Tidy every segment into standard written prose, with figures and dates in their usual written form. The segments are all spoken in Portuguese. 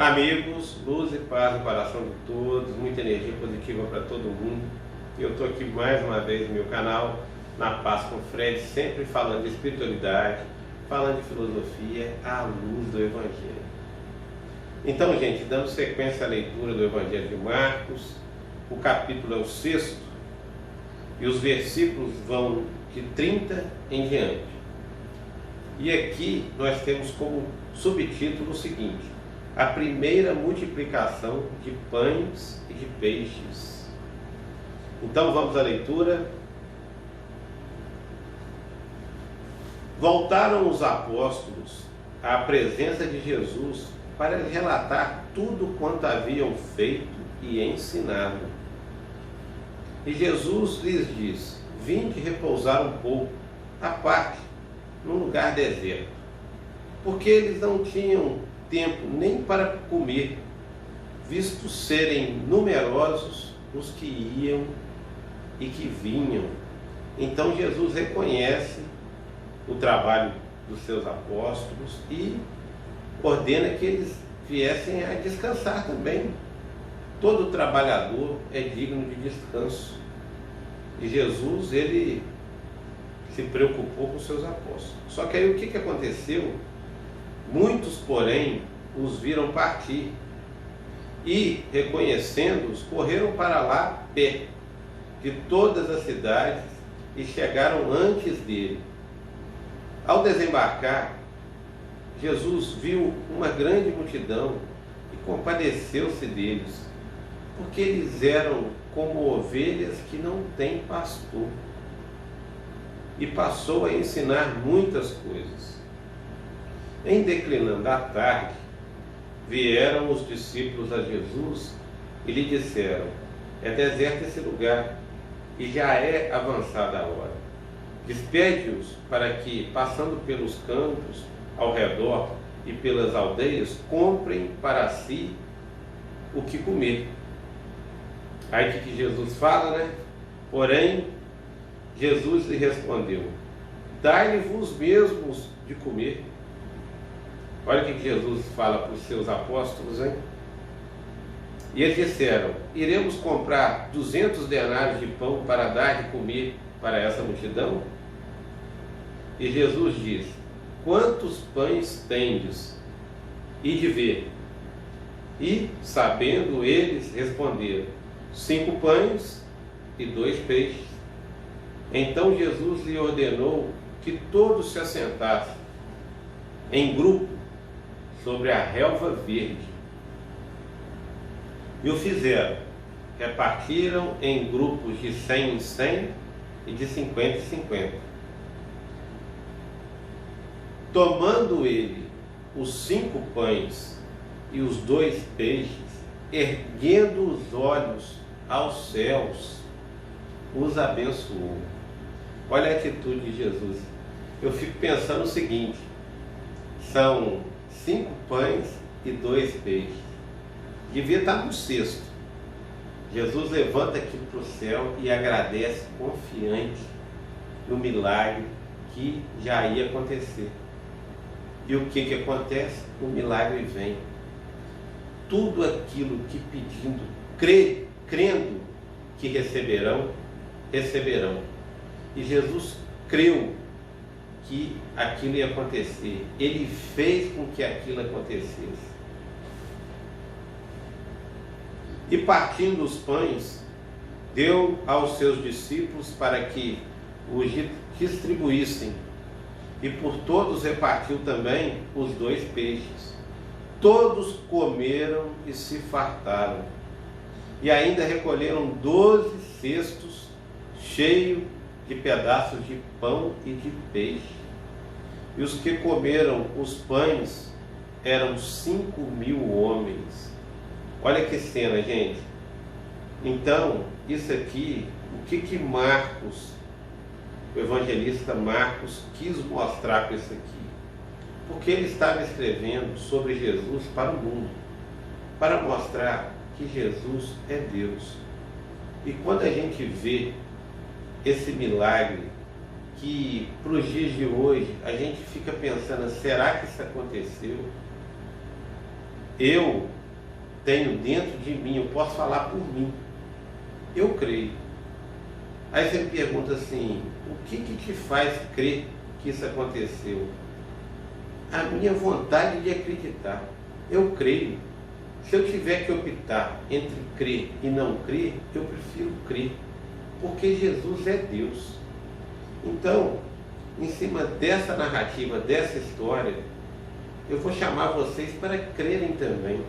Amigos, luz e paz no coração de todos, muita energia positiva para todo mundo. Eu estou aqui mais uma vez no meu canal, na Paz com Fred, sempre falando de espiritualidade, falando de filosofia à luz do Evangelho. Então, gente, dando sequência à leitura do Evangelho de Marcos, o capítulo é o 6º e os versículos vão de 30 em diante. E aqui nós temos como subtítulo o seguinte: a primeira multiplicação de pães e de peixes. Então vamos à leitura. Voltaram os apóstolos à presença de Jesus para relatar tudo quanto haviam feito e ensinado. E Jesus lhes disse: vinde repousar um pouco, à parte, num lugar deserto, porque eles não tinham tempo nem para comer, visto serem numerosos os que iam e que vinham. Então Jesus reconhece o trabalho dos seus apóstolos e ordena que eles viessem a descansar também. Todo trabalhador é digno de descanso. E Jesus, ele se preocupou com os seus apóstolos. Só que aí o que aconteceu? Muitos, porém, os viram partir e, reconhecendo-os, correram para lá a pé de todas as cidades e chegaram antes dele. Ao desembarcar, Jesus viu uma grande multidão e compadeceu-se deles, porque eles eram como ovelhas que não têm pastor, e passou a ensinar muitas coisas. Em declinando a tarde, vieram os discípulos a Jesus e lhe disseram: é deserto esse lugar, e já é avançada a hora. Despede-os para que, passando pelos campos ao redor e pelas aldeias, comprem para si o que comer. Aí o que Jesus fala, né? Porém, Jesus lhe respondeu: dai-lhe-vos mesmos de comer. Olha o que Jesus fala para os seus apóstolos, hein? E eles disseram: iremos comprar 200 denários de pão para dar de comer para essa multidão? E Jesus diz: quantos pães tendes? E de ver. E, sabendo eles, responderam: 5 pães e 2 peixes. Então Jesus lhe ordenou que todos se assentassem em grupo sobre a relva verde. E o fizeram. Repartiram em grupos de 100 em 100 e de 50 em 50. Tomando ele os 5 pães e os 2 peixes, erguendo os olhos aos céus, os abençoou. Olha a atitude de Jesus. Eu fico pensando o seguinte: são 5 pães e 2 peixes. Devia estar no 6º. Jesus levanta aquilo para o céu e agradece, confiante no milagre que já ia acontecer. E o que acontece? O milagre vem. Tudo aquilo que pedindo, crendo que receberão, receberão. E Jesus creu que aquilo ia acontecer. Ele fez com que aquilo acontecesse. E partindo os pães, deu aos seus discípulos para que os distribuíssem. E por todos repartiu também os 2 peixes. Todos comeram e se fartaram. E ainda recolheram 12 cestos cheios de pedaços de pão e de peixe. E os que comeram os pães eram 5.000 homens. Olha que cena, gente. Então, isso aqui, o que Marcos, o evangelista Marcos, quis mostrar com isso aqui? Porque ele estava escrevendo sobre Jesus para o mundo, para mostrar que Jesus é Deus. E quando a gente vê esse milagre, que para os dias de hoje a gente fica pensando: será que isso aconteceu? eu tenho dentro de mim, eu posso falar por mim. Eu creio. Aí você me pergunta assim, o que te faz crer que isso aconteceu? A minha vontade de acreditar. Eu creio. Se eu tiver que optar entre crer e não crer, eu prefiro crer. Porque Jesus é Deus. Então, em cima dessa narrativa, dessa história, eu vou chamar vocês para crerem também.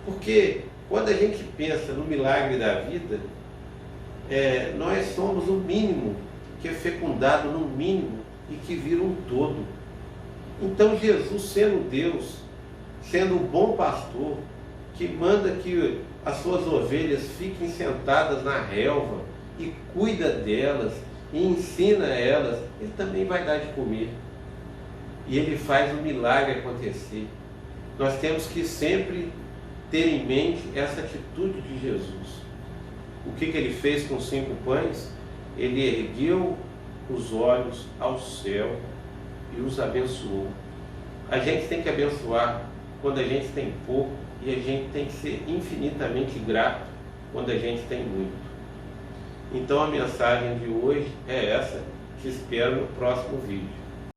Porque quando a gente pensa no milagre da vida, nós somos o mínimo que é fecundado no mínimo e que vira um todo. Então Jesus, sendo Deus, sendo o bom pastor, que manda que as suas ovelhas fiquem sentadas na relva e cuida delas e ensina elas, ele também vai dar de comer. E ele faz o milagre acontecer. Nós temos que sempre ter em mente essa atitude de Jesus. O que ele fez com os 5 pães? Ele ergueu os olhos ao céu e os abençoou. A gente tem que abençoar quando a gente tem pouco e a gente tem que ser infinitamente grato quando a gente tem muito. Então a mensagem de hoje é essa. Te espero no próximo vídeo.